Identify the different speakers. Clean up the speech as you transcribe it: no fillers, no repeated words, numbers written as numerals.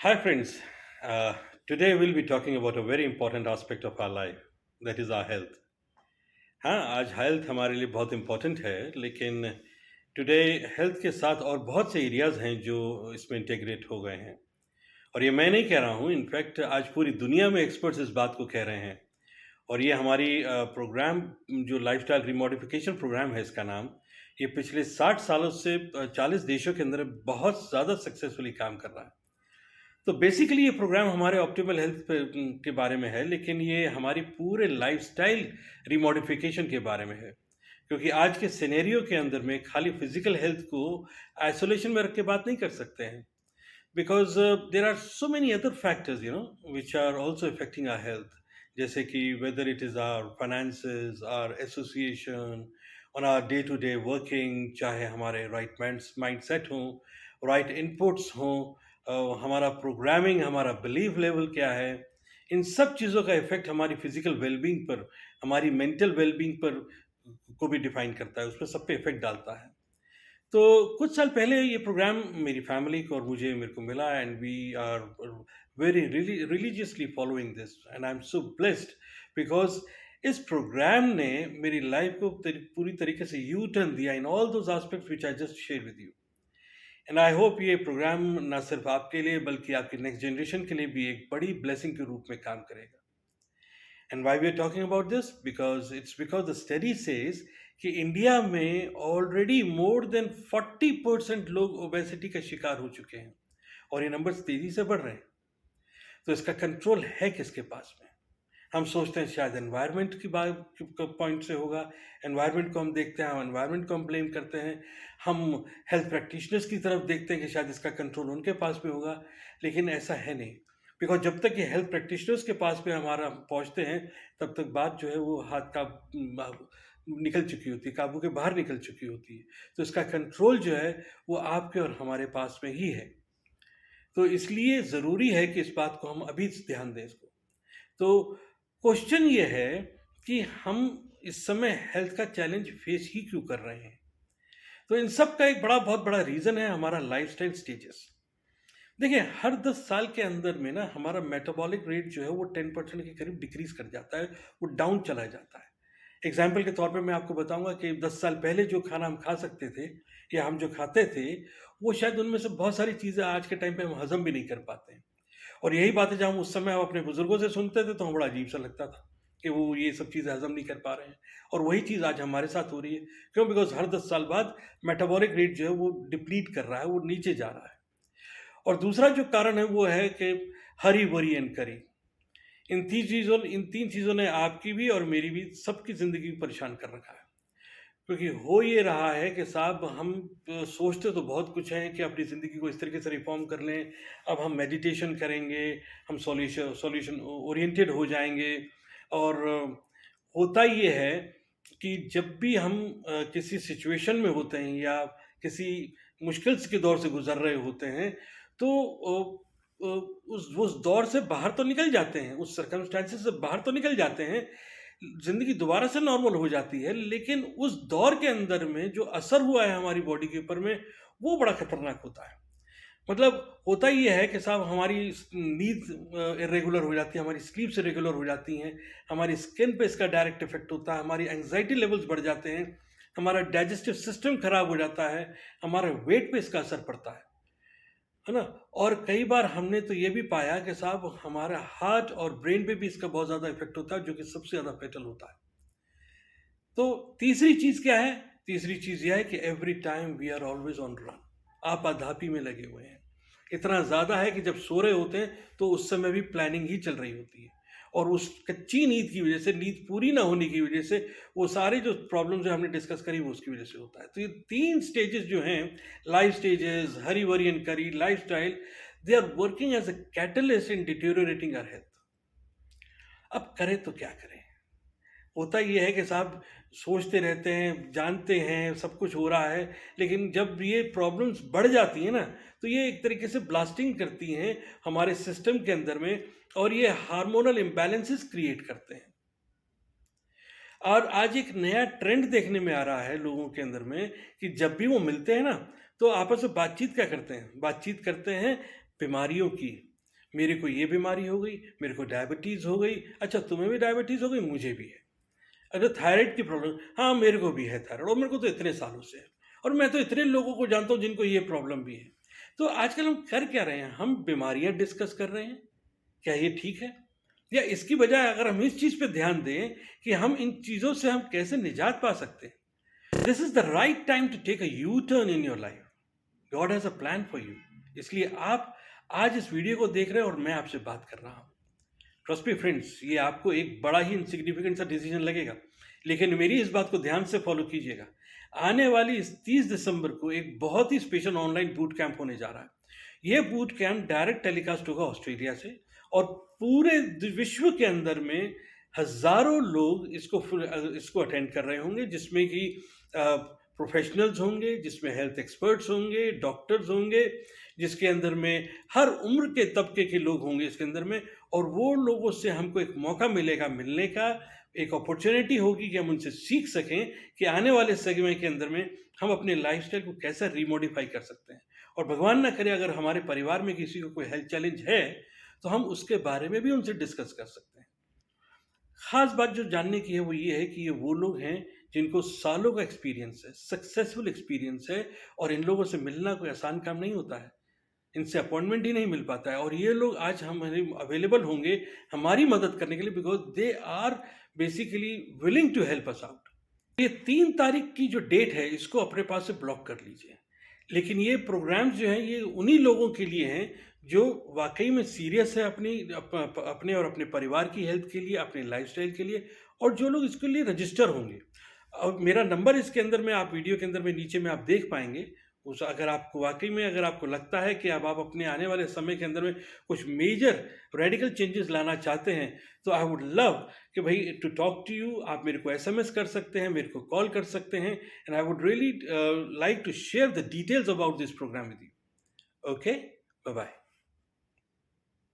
Speaker 1: Hi, friends. Today we'll be talking about a very important aspect of our life, that is our health. हाँ, आज health हमारे लिए बहुत important है, लेकिन टुडे हेल्थ के साथ और बहुत से एरियाज हैं जो इसमें इंटीग्रेट हो गए हैं। और ये मैं नहीं कह रहा हूँ, इनफैक्ट आज पूरी दुनिया में एक्सपर्ट्स इस बात को कह रहे हैं। और ये हमारी प्रोग्राम जो लाइफस्टाइल रिमॉडिफिकेशन प्रोग्राम है इसका नाम, ये पिछले 60 सालों से 40 देशों के अंदर बहुत ज़्यादा सक्सेसफुली काम कर रहा है। तो बेसिकली ये प्रोग्राम हमारे ऑप्टिमल हेल्थ के बारे में है, लेकिन ये हमारी पूरे लाइफस्टाइल रिमॉडिफिकेशन के बारे में है। क्योंकि आज के सिनेरियो के अंदर में खाली फिजिकल हेल्थ को आइसोलेशन में रख के बात नहीं कर सकते हैं, because there are so many other factors which are also affecting our health. जैसे कि whether it is our finances, our association, on our day to day working, चाहे हमारे राइट माइंड सेट हों, राइट इनपुट्स हों, हमारा programming, हमारा believe level क्या है, इन सब चीज़ों का इफ़ेक्ट हमारी फिज़िकल वेलबींग पर, हमारी मेंटल वेलबींग पर को भी डिफ़ाइन करता है, उसमें सब पे इफ़ेक्ट डालता है। तो कुछ साल पहले ये प्रोग्राम मेरी फैमिली को और मुझे मेरे को मिला, and we are very religiously following this, and I am so blessed because इस प्रोग्राम ने मेरी लाइफ को पूरी तरीके से यू टर्न दिया in all those aspects which I just share with you. And I hope ये प्रोग्राम ना सिर्फ आपके लिए बल्कि आपकी नेक्स्ट जनरेशन के लिए भी एक बड़ी ब्लेसिंग के रूप में काम करेगा। And why we are talking about this, because the study says कि इंडिया में ऑलरेडी मोर देन 40% लोग ओबेसिटी का शिकार हो चुके हैं, और ये नंबर्स तेजी से बढ़ रहे हैं। तो इसका कंट्रोल है किसके पास में? हम सोचते हैं शायद एनवायरनमेंट की बात पॉइंट से होगा। एनवायरनमेंट को हम देखते हैं, हम एनवायरनमेंट को हम ब्लेम करते हैं। हम हेल्थ प्रैक्टिशनर्स की तरफ देखते हैं कि शायद इसका कंट्रोल उनके पास में होगा, लेकिन ऐसा है नहीं। बिकॉज जब तक ये हेल्थ प्रैक्टिशनर्स के पास में हमारा पहुंचते हैं, तब तक बात जो है वो हाथ का निकल चुकी होती है, काबू के बाहर निकल चुकी होती है। तो इसका कंट्रोल जो है वो आपके और हमारे पास में ही है। तो इसलिए ज़रूरी है कि इस बात को हम अभी ध्यान दें इसको। तो क्वेश्चन ये है कि हम इस समय हेल्थ का चैलेंज फेस ही क्यों कर रहे हैं? तो इन सब का एक बहुत बड़ा रीज़न है हमारा लाइफस्टाइल स्टेजेस। देखिए, हर 10 साल के अंदर में ना हमारा मेटाबॉलिक रेट जो है वो 10% के करीब डिक्रीज कर जाता है, वो डाउन चला जाता है। एग्जाम्पल के तौर पे मैं आपको बताऊंगा कि 10 साल पहले जो खाना हम खा सकते थे या हम जो खाते थे, वो शायद उनमें से बहुत सारी चीज़ें आज के टाइम पे हम हजम भी नहीं कर पाते हैं। और यही बात है, जब हम उस समय हम अपने बुजुर्गों से सुनते थे तो हमें बड़ा अजीब सा लगता था कि वो ये सब चीज़ें हजम नहीं कर पा रहे हैं। और वही चीज़ आज हमारे साथ हो रही है। क्यों? बिकॉज हर 10 साल बाद मेटाबॉलिक रेट जो है वो डिप्लीट कर रहा है, वो नीचे जा रहा है। और दूसरा जो कारण है वो है कि हरी बरी एंड करी, इन तीन चीज़ों ने आपकी भी और मेरी भी सबकी ज़िंदगी को परेशान कर रखा है। क्योंकि हो ये रहा है कि साहब हम सोचते तो बहुत कुछ हैं कि अपनी ज़िंदगी को इस तरीके से रिफॉर्म कर लें। अब हम मेडिटेशन करेंगे, हम सॉल्यूशन ओरिएंटेड हो जाएंगे। और होता ये है कि जब भी हम किसी सिचुएशन में होते हैं या किसी मुश्किल के दौर से गुजर रहे होते हैं, तो उस दौर से बाहर तो निकल जाते हैं, उस सर्कमस्टेंसेस से बाहर तो निकल जाते हैं, ज़िंदगी दोबारा से नॉर्मल हो जाती है। लेकिन उस दौर के अंदर में जो असर हुआ है हमारी बॉडी के ऊपर में, वो बड़ा खतरनाक होता है। मतलब होता ये है कि साहब हमारी नींद इरेगुलर हो जाती है, हमारी स्लीप्स इरेगुलर हो जाती हैं, हमारी स्किन पे इसका डायरेक्ट इफेक्ट होता है, हमारी एंग्जाइटी लेवल्स बढ़ जाते हैं, हमारा डाइजेस्टिव सिस्टम खराब हो जाता है, हमारे वेट पे इसका असर पड़ता है ना। और कई बार हमने तो ये भी पाया कि साहब हमारा हार्ट और ब्रेन पे भी इसका बहुत ज़्यादा इफेक्ट होता है, जो कि सबसे ज़्यादा फेटल होता है। तो तीसरी चीज़ क्या है? तीसरी चीज़ यह है कि every time we are always on run, आपाधापी में लगे हुए हैं। इतना ज़्यादा है कि जब सो रहे होते हैं तो उस समय भी प्लानिंग ही चल रही होती है। और उस कच्ची नींद की वजह से, नींद पूरी ना होने की वजह से, वो सारे जो प्रॉब्लम्स जो हमने डिस्कस करी वो उसकी वजह से होता है। तो ये तीन स्टेजेस जो हैं, life stages, hurry worry and curry, lifestyle, they are working as a catalyst in deteriorating our health. अब करें तो क्या करें? होता ये है कि साहब सोचते रहते हैं, जानते हैं सब कुछ हो रहा है, लेकिन जब ये प्रॉब्लम्स बढ़ जाती हैं ना, तो ये एक तरीके से ब्लास्टिंग करती हैं हमारे सिस्टम के अंदर में, और ये हार्मोनल इम्बैलेंसेस क्रिएट करते हैं। और आज एक नया ट्रेंड देखने में आ रहा है लोगों के अंदर में कि जब भी वो मिलते हैं ना, तो आपस में बातचीत क्या करते हैं? बातचीत करते हैं बीमारियों की, मेरे को ये बीमारी हो गई, मेरे को डायबिटीज़ हो गई। अच्छा, तुम्हें भी डायबिटीज़ हो गई, मुझे भी है। अगर थायराइड की प्रॉब्लम, हाँ मेरे को भी है थायराइड, और मेरे को तो इतने सालों से है, और मैं तो इतने लोगों को जानता हूँ जिनको ये प्रॉब्लम भी है। तो आजकल हम कर क्या रहे हैं? हम बीमारियां डिस्कस कर रहे हैं। क्या ये ठीक है? या इसकी बजाय अगर हम इस चीज़ पे ध्यान दें कि हम इन चीज़ों से हम कैसे निजात पा सकते हैं। This is the right time to take a U turn in your life. God has a plan for you. इसलिए आप आज इस वीडियो को देख रहे हैं और मैं आपसे बात कर रहा हूँ। ट्रस्ट मी फ्रेंड्स, ये आपको एक बड़ा ही इनसिग्निफिकेंट सा डिसीजन लगेगा, लेकिन मेरी इस बात को ध्यान से फॉलो कीजिएगा। आने वाली इस 30 दिसंबर को एक बहुत ही स्पेशल ऑनलाइन बूट कैंप होने जा रहा है। ये बूट कैंप डायरेक्ट टेलीकास्ट होगा ऑस्ट्रेलिया से, और पूरे विश्व के अंदर में हजारों लोग इसको अटेंड कर रहे होंगे, जिसमें कि प्रोफेशनल्स होंगे, जिसमें हेल्थ एक्सपर्ट्स होंगे, डॉक्टर्स होंगे, जिसके अंदर में हर उम्र के तबके के लोग होंगे इसके अंदर में। और वो लोगों से हमको एक मौका मिलेगा मिलने का, एक अपॉर्चुनिटी होगी कि हम उनसे सीख सकें कि आने वाले समय के अंदर में हम अपने लाइफस्टाइल को कैसे रीमोडिफाई कर सकते हैं। और भगवान ना करे अगर हमारे परिवार में किसी को कोई हेल्थ चैलेंज है, तो हम उसके बारे में भी उनसे डिस्कस कर सकते हैं। खास बात जो जानने की है वो ये है कि ये वो लोग हैं जिनको सालों का एक्सपीरियंस है, सक्सेसफुल एक्सपीरियंस है, और इन लोगों से मिलना कोई आसान काम नहीं होता है। इनसे अपॉइंटमेंट ही नहीं मिल पाता है, और ये लोग आज हमारे अवेलेबल होंगे हमारी मदद करने के लिए, because they are basically willing to help us out. ये 3 तारीख की जो डेट है इसको अपने पास से ब्लॉक कर लीजिए। लेकिन ये प्रोग्राम्स जो हैं ये उन्हीं लोगों के लिए हैं जो वाकई में सीरियस है अपने और अपने परिवार की हेल्थ के लिए, अपने लाइफस्टाइल के लिए, और जो लोग इसके लिए रजिस्टर होंगे। और मेरा नंबर इसके अंदर में, आप वीडियो के अंदर में नीचे में आप देख पाएंगे। उस अगर आपको वाकई में अगर आपको लगता है कि अब आप अपने आने वाले समय के अंदर में कुछ मेजर रेडिकल चेंजेस लाना चाहते हैं, तो आई वुड लव कि भाई टू टॉक टू यू। आप मेरे को एसएमएस कर सकते हैं, मेरे को कॉल कर सकते हैं, and I would really like to share the details about this program with you. Okay, bye bye.